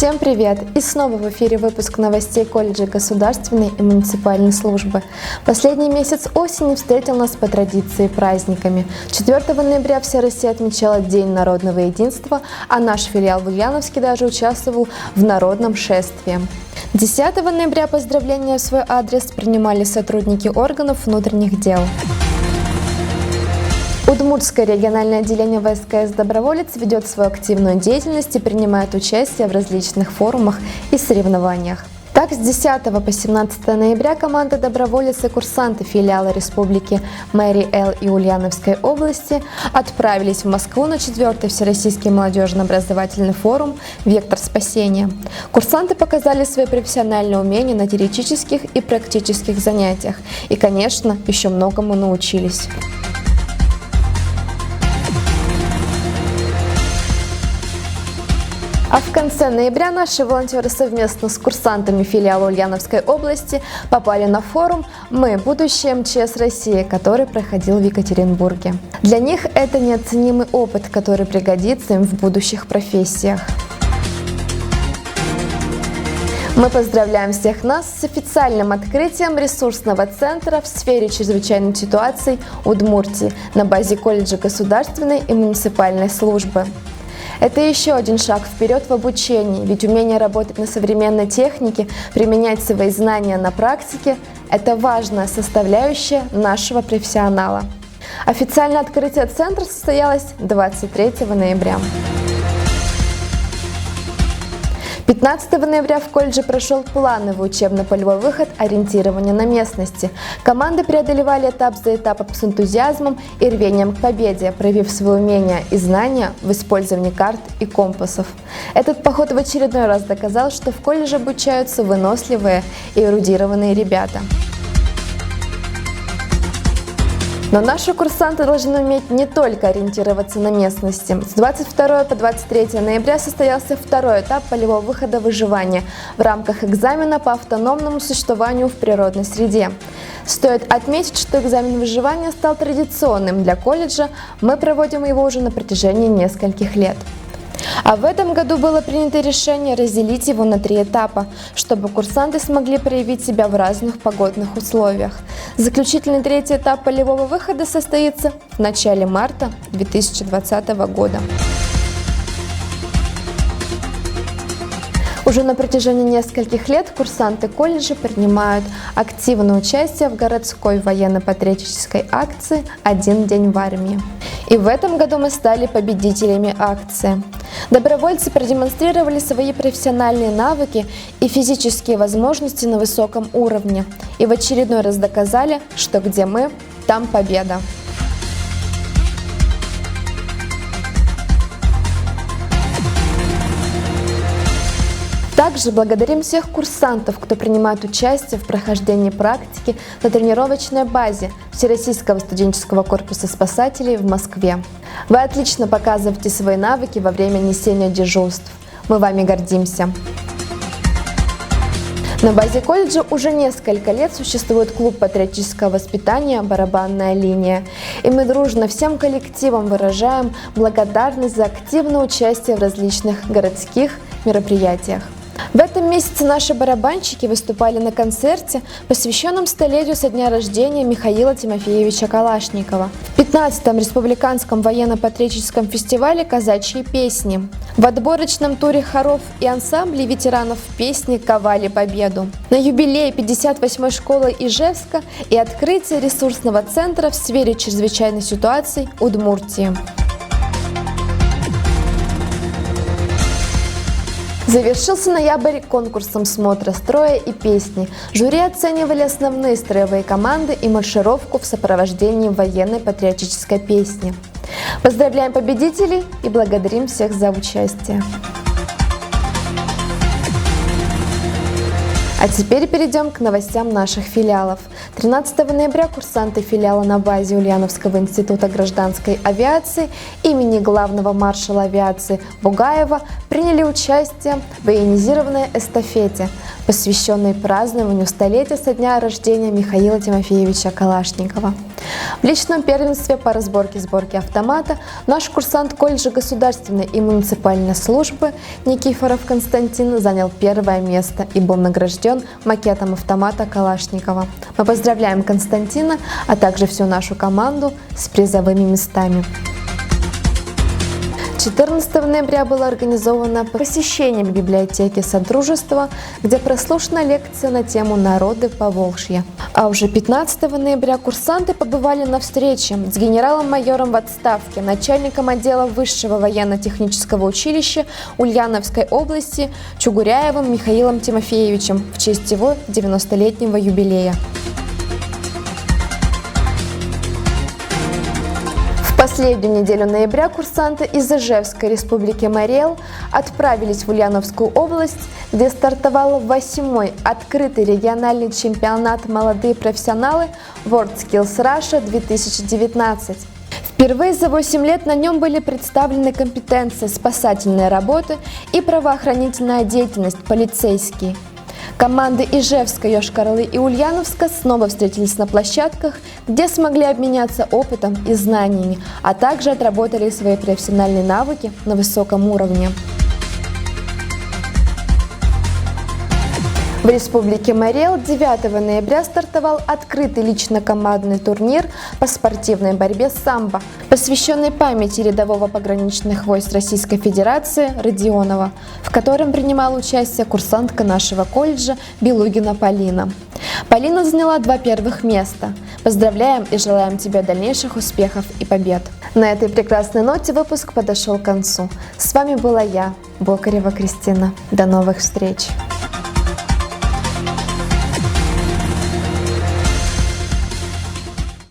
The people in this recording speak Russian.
Всем привет! И снова в эфире выпуск новостей колледжа государственной и муниципальной службы. Последний месяц осени встретил нас по традиции праздниками. 4 ноября вся Россия отмечала День народного единства, а наш филиал в Ульяновске даже участвовал в народном шествии. 10 ноября поздравления в свой адрес принимали сотрудники органов внутренних дел. Удмуртское региональное отделение ВСКС «Доброволец» ведет свою активную деятельность и принимает участие в различных форумах и соревнованиях. Так, с 10 по 17 ноября команда «Доброволец» и курсанты филиала Республики Мэри Эл и Ульяновской области отправились в Москву на 4-й Всероссийский молодежно-образовательный форум «Вектор спасения». Курсанты показали свои профессиональные умения на теоретических и практических занятиях и, конечно, еще многому научились. А в конце ноября наши волонтеры совместно с курсантами филиала Ульяновской области попали на форум «Мы. Будущее МЧС России», который проходил в Екатеринбурге. Для них это неоценимый опыт, который пригодится им в будущих профессиях. Мы поздравляем всех нас с официальным открытием ресурсного центра в сфере чрезвычайных ситуаций Удмуртии на базе колледжа государственной и муниципальной службы. Это еще один шаг вперед в обучении, ведь умение работать на современной технике, применять свои знания на практике – это важная составляющая нашего профессионала. Официальное открытие центра состоялось 23 ноября. 15 ноября в колледже прошел плановый учебно-полевой выход ориентирования на местности. Команды преодолевали этап за этапом с энтузиазмом и рвением к победе, проявив свои умения и знания в использовании карт и компасов. Этот поход в очередной раз доказал, что в колледже обучаются выносливые и эрудированные ребята. Но наши курсанты должны уметь не только ориентироваться на местности. С 22 по 23 ноября состоялся второй этап полевого выхода выживания в рамках экзамена по автономному существованию в природной среде. Стоит отметить, что экзамен выживания стал традиционным для колледжа, мы проводим его уже на протяжении нескольких лет. А в этом году было принято решение разделить его на 3 этапа, чтобы курсанты смогли проявить себя в разных погодных условиях. Заключительный 3-й этап полевого выхода состоится в начале марта 2020 года. Уже на протяжении нескольких лет курсанты колледжа принимают активное участие в городской военно-патриотической акции «Один день в армии». И в этом году мы стали победителями акции. Добровольцы продемонстрировали свои профессиональные навыки и физические возможности на высоком уровне. И в очередной раз доказали, что где мы, там победа. Также благодарим всех курсантов, кто принимает участие в прохождении практики на тренировочной базе Всероссийского студенческого корпуса спасателей в Москве. Вы отлично показываете свои навыки во время несения дежурств. Мы вами гордимся. На базе колледжа уже несколько лет существует клуб патриотического воспитания «Барабанная линия». И мы дружно всем коллективам выражаем благодарность за активное участие в различных городских мероприятиях. В этом месяце наши барабанщики выступали на концерте, посвященном столетию со дня рождения Михаила Тимофеевича Калашникова, в 15-м республиканском военно-патриотическом фестивале «Казачьи песни», в отборочном туре хоров и ансамблей ветеранов песни «Ковали победу», на юбилее 58-й школы Ижевска и открытие ресурсного центра в сфере чрезвычайных ситуаций Удмуртии. Завершился ноябрь конкурсом смотра строя и песни. Жюри оценивали основные строевые команды и маршировку в сопровождении военной патриотической песни. Поздравляем победителей и благодарим всех за участие. А теперь перейдем к новостям наших филиалов. 13 ноября курсанты филиала на базе Ульяновского института гражданской авиации имени главного маршала авиации Бугаева приняли участие в военизированной эстафете, посвященной празднованию столетия со дня рождения Михаила Тимофеевича Калашникова. В личном первенстве по разборке-сборке автомата наш курсант колледжа государственной и муниципальной службы Никифоров Константин занял первое место и был награжден макетом автомата Калашникова. Мы поздравляем Константина, а также всю нашу команду с призовыми местами. 14 ноября было организовано посещение библиотеки Содружества, где прослушана лекция на тему «Народы Поволжья». А уже 15 ноября курсанты побывали на встрече с генералом-майором в отставке, начальником отдела Высшего военно-технического училища Ульяновской области Чугуряевым Михаилом Тимофеевичем в честь его 90-летнего юбилея. В последнюю неделю ноября курсанты из Ижевской республики Мариэл отправились в Ульяновскую область, где стартовал 8-й открытый региональный чемпионат «Молодые профессионалы» WorldSkills Russia 2019. Впервые за 8 лет на нем были представлены компетенции спасательной работы и правоохранительная деятельность, полицейские. Команды Ижевска, Йошкар-Олы и Ульяновска снова встретились на площадках, где смогли обменяться опытом и знаниями, а также отработали свои профессиональные навыки на высоком уровне. В республике Мариэл 9 ноября стартовал открытый лично-командный турнир по спортивной борьбе самбо, посвященный памяти рядового пограничных войск Российской Федерации Родионова, в котором принимала участие курсантка нашего колледжа Белугина Полина. Полина заняла 2 первых места. Поздравляем и желаем тебе дальнейших успехов и побед. На этой прекрасной ноте выпуск подошел к концу. С вами была я, Бокарева Кристина. До новых встреч!